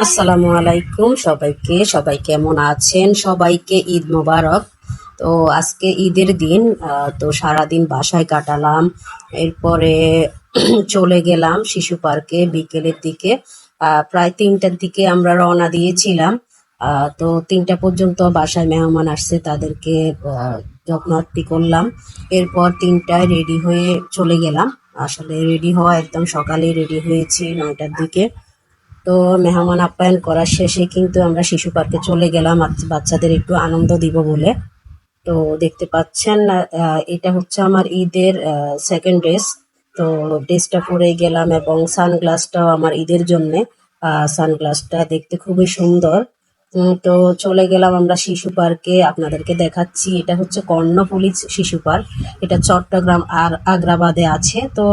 আসসালামু আলাইকুম সবাইকে। সবাই কেমন আছেন? সবাইকে ঈদ মোবারক। তো আজকে ঈদের দিন, তো সারাদিন বাসায় কাটালাম। এরপরে চলে গেলাম শিশু পার্কে বিকেলের দিকে। প্রায় ৩টার দিকে আমরা রওনা দিয়েছিলাম। তো ৩টা পর্যন্ত বাসায় মেহমান আসছে, তাদেরকে যত্নার্থী করলাম। এরপর ৩টায় রেডি হয়ে চলে গেলাম। আসলে রেডি হওয়া একদম সকালেই রেডি হয়েছি ৯টার দিকে। তো মেহমান আপ্যায়ন করার শেষে কিন্তু আমরা শিশু পার্কে চলে গেলাম বাচ্চাদের একটু আনন্দ দিব বলে। তো দেখতে পাচ্ছেন, এটা হচ্ছে আমার ঈদের সেকেন্ড ড্রেস। তো ড্রেসটা পরে গেলাম এবং সানগ্লাসটাও আমার ঈদের জন্যে। সানগ্লাসটা দেখতে খুবই সুন্দর। তো চলে গেলাম আমরা শিশু পার্কে। আপনাদেরকে দেখাচ্ছি, এটা হচ্ছে কর্ণফুলী শিশু পার্ক। এটা চট্টগ্রাম আর আগ্রাবাদে আছে। তো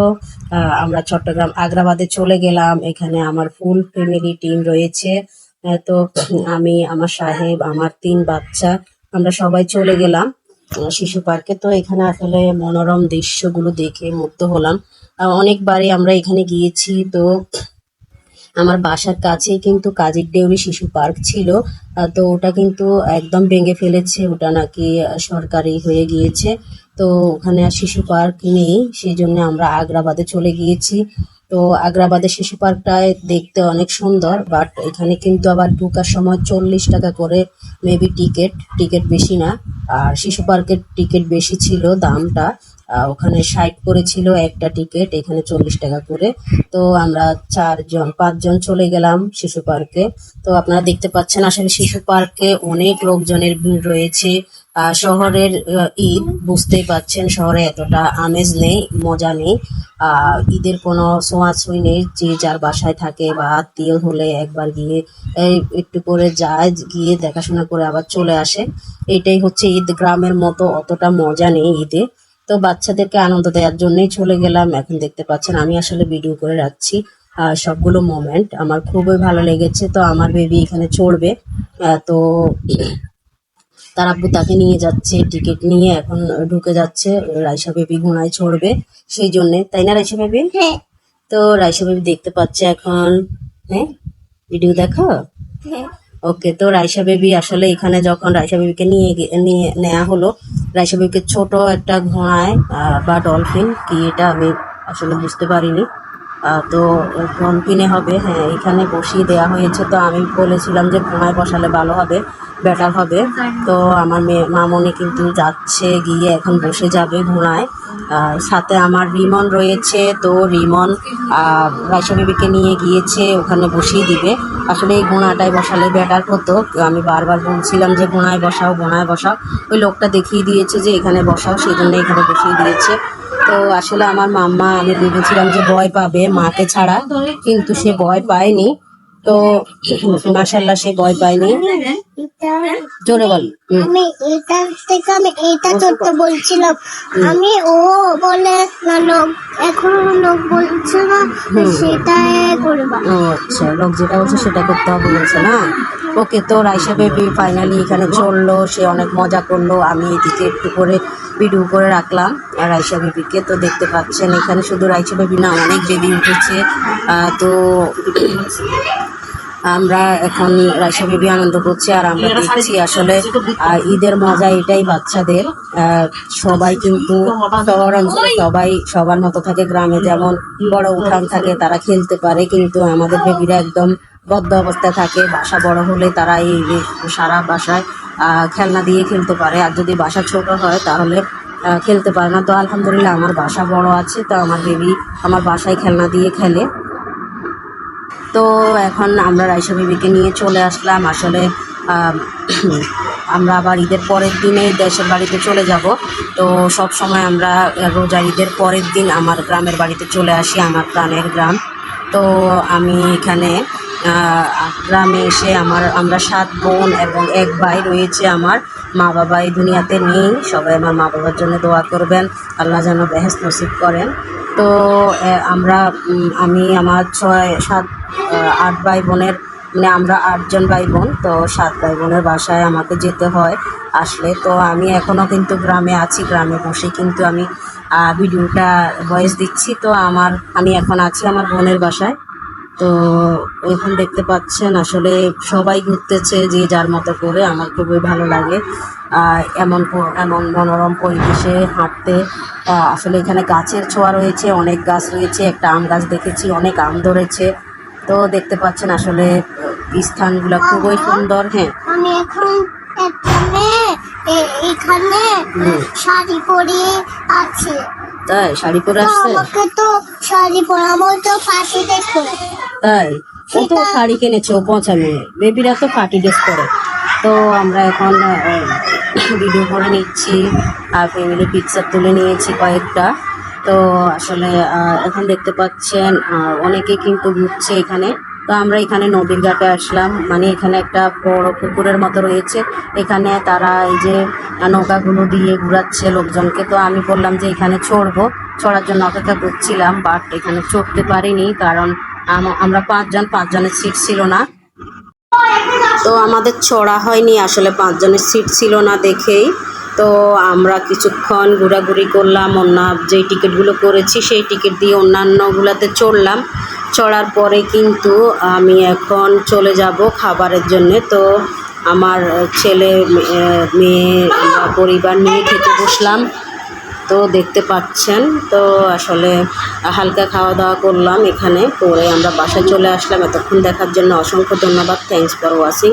আমরা চট্টগ্রাম আগ্রাবাদে চলে গেলাম। এখানে আমার ফুল ফ্যামিলি টিম রয়েছে। তো আমি, আমার সাহেব, আমার ৩ বাচ্চা, আমরা সবাই চলে গেলাম শিশু পার্কে। তো এখানে আসলে মনোরম দৃশ্যগুলো দেখে মুগ্ধ হলাম। অনেকবারই আমরা এখানে গিয়েছি। তো আমার বাসার কাছেই কিন্তু কাজীর দেউরি শিশু পার্ক ছিল। তো ওটা কিন্তু একদম ভেঙে ফেলেছে, ওটা নাকি সরকারি হয়ে গিয়েছে। তো ওখানে আর শিশু পার্ক নেই, সেই জন্য আমরা আগ্রাবাদে চলে গিয়েছি। তো আগ্রাবাদের শিশু পার্কটায় দেখতে অনেক সুন্দর, বাট এখানে কিন্তু আবার ঢোকার সময় 40 টাকা করে মেবি টিকিট বেশি না। আর শিশু পার্কের টিকিট বেশি ছিল দামটা। ওখানে 60 করে ছিল একটা টিকিট, এখানে 40 টাকা করে। তো আমরা 5জন চলে গেলাম শিশু পার্কে। তো আপনারা দেখতে পাচ্ছেন আসলে শিশু পার্কে অনেক লোকজনের ভিড় রয়েছে। শহরের ঈদ বুঝতেই পাচ্ছেন, শহরে এতটা আমেজ নেই, মজা নেই। ঈদের কোনো ছোঁয়াছুঁই নেই। যে যার বাসায় থাকে বা আত্মীয় হলে একবার গিয়ে একটু করে যায়, গিয়ে দেখাশোনা করে আবার চলে আসে। এটাই হচ্ছে ঈদ। গ্রামের মতো অতটা মজা নেই ঈদে। তো বাচ্চাদেরকে আনন্দ দেওয়ার জন্যই চলে গেলাম। এখন দেখতে পাচ্ছেন আমি আসলে ভিডিও করে রাখছি সবগুলো মোমেন্ট। আমার খুবই ভালো লেগেছে। তো আমার বেবি এখানে চড়বে। তো তার আব্বু তাকে নিয়ে যাচ্ছে, টিকিট নিয়ে এখন ঢুকে যাচ্ছে। রাইসা বেবি ঘোড়ায় চড়বে, সেই জন্যে, তাই না রাইসা বেবি? হ্যাঁ। তো রাইসা বেবি দেখতে পাচ্ছে এখন। হ্যাঁ, ভিডিও দেখো। হ্যাঁ। ওকে। তো রাইসা বেবি আসলে এখানে যখন রাইসা বেবিকে নিয়ে নেওয়া হলো, রাইসা বেবিকে ছোট একটা ঘোড়ায় বা ডলফিন কি এটা আমি আসলে বুঝতে পারিনি। তো ডলফিনে হবে, হ্যাঁ, এখানে বসিয়ে দেওয়া হয়েছে। তো আমি বলেছিলাম যে ঘোড়ায় বসালে ভালো হবে, বেটার হবে। তো আমার মামনি কিন্তু যাচ্ছে, গিয়ে এখন বসে যাবে ঘোড়ায়। সাথে আমার রিমন রয়েছে। তো রিমন রাইসা বেবিকে নিয়ে গিয়েছে, ওখানে বসিয়ে দিবে। আসলে এই ঘোড়াটায় বসালে বেটার হতো। আমি বারবার বলছিলাম যে ঘোড়ায় বসাও, ঘোড়ায় বসাও। ওই লোকটা দেখিয়ে দিয়েছে যে এখানে বসাও, সেই জন্য এখানে বসিয়ে দিয়েছে। তো আসলে আমার মাম্মা, আমি ভেবেছিলাম যে ভয় পাবে মাকে ছাড়া, কিন্তু সে ভয় পায়নি। তো মাশাল্লাহ, সে ভয় পায়নি। জোরে বল। আমি এটা থেকে আমি এটা চড়তে বলছিলাম। আমি ও বলে না লোক, এখন লোক বলছে না সেটাই করবা। ও আচ্ছা, লোক যেটা বলছে সেটা করতে হবে বলছে না। ওকে। তো রাইসা বেবি ফাইনালি এখানে চললো, সে অনেক মজা করলো। আমি এদিকে একটু করে ভিডিও করে রাখলাম রাইসা বেবিকে। তো দেখতে পাচ্ছেন এখানে শুধু রাইসা বেবি না, অনেক বেবি উঠেছে। তো আমরা এখন রাইসা বেবি আনন্দ করছি, আর আমরা দেখছি আসলে ঈদের মজা এটাই বাচ্চাদের। সবাই কিন্তু শহর অঞ্চলে সবাই সবার মতো থাকে। গ্রামে যেমন বড় উঠান থাকে, তারা খেলতে পারে, কিন্তু আমাদের বেবিরা একদম বদ্ধ অবস্থায় থাকে। বাসা বড় হলে তারা এই সারা বাসায় খেলনা দিয়ে খেলতে পারে, আর যদি বাসা ছোট হয় তাহলে খেলতে পারে না। তো আলহামদুলিল্লাহ আমার বাসা বড় আছে, তো আমার বেবি আমার বাসায় খেলনা দিয়ে খেলে। তো এখন আমরা রাইসা বেবিকে নিয়ে চলে আসলাম। আসলে আমরা আবার ঈদের পরের দিনেই দেশের বাড়িতে চলে যাব। তো সব সময় আমরা রোজা ঈদের পরের দিন আমার গ্রামের বাড়িতে চলে আসি, আমার প্রাণের গ্রাম। তো আমি এখানে গ্রামে এসে আমরা 7 বোন এবং 1 ভাই রয়েছে। আমার মা বাবা এই দুনিয়াতে নেই। সবাই আমার মা বাবার জন্য দোয়া করবেন, আল্লাহ যেন বেহেশত নসিব করেন। তো আমরা আমি আমার 8 ভাই বোনের, মানে আমরা 8জন ভাই বোন। তো 7 ভাই বোনের বাসায় আমাকে যেতে হয় আসলে। তো আমি এখনও কিন্তু গ্রামে আছি, গ্রামে বসে কিন্তু আমি ভিডিওটা ভয়েস দিচ্ছি। তো আমি এখন আছি আমার বোনের বাসায়। তো এখন দেখতে পাচ্ছেন আসলে সবাই ঘুরতেছে যে যার মতো করে। আমার খুবই ভালো লাগে এমন এমন মনোরম পরিবেশে হাঁটতে। আসলে এখানে গাছের ছোঁয়া রয়েছে, অনেক গাছ রয়েছে। একটা আম গাছ দেখেছি, অনেক আম ধরেছে। তো দেখতে পাচ্ছেন আসলে স্থানগুলো খুবই সুন্দর। হ্যাঁ, আমি এখন এখানে এখানে শাড়ি পরে আছে। তাই শাড়ি পরে তো আসছে? আমাকে তো শাড়ি পরা আমার তো পাশে দেখো। তাই ও তো শাড়ি কিনেছে, ও 95 বেবিরা তো পার্টি ড্রেস পরে। তো আমরা এখন ভিডিও করে নিচ্ছি আর ফ্যামিলি পিকচার তুলে নিয়েছি কয়েকটা। তো আসলে এখন দেখতে পাচ্ছেন অনেকে কিন্তু ঘুরছে এখানে। তো আমরা এখানে নদীর ঘাটে আসলাম, মানে এখানে একটা বড় পুকুরের মতো রয়েছে। এখানে তারা এই যে নৌকাগুলো দিয়ে ঘুরাচ্ছে লোকজনকে। তো আমি বললাম যে এখানে চড়ার জন্য অপেক্ষা করছিলাম, বাট এখানে চড়তে পারিনি কারণ আমরা পাঁচজনের সিট ছিল না। তো আমাদের চড়া হয়নি, আসলে 5 জনের সিট ছিল না দেখেই। তো আমরা কিছুক্ষণ ঘোরাঘুরি করলাম, যেই টিকিটগুলো করেছি সেই টিকিট দিয়ে অন্যান্যগুলোতে চড়লাম। চড়ার পরে কিন্তু আমি এখন চলে যাব খাবারের জন্যে। তো আমার ছেলে মেয়ে আমরা পরিবার নিয়ে খেতে বসলাম। তো দেখতে পাচ্ছেন, তো আসলে হালকা খাওয়া দাওয়া করলাম এখানে, করে আমরা বাসায় চলে আসলাম। এতক্ষণ দেখার জন্য অসংখ্য ধন্যবাদ। Thanks for watching.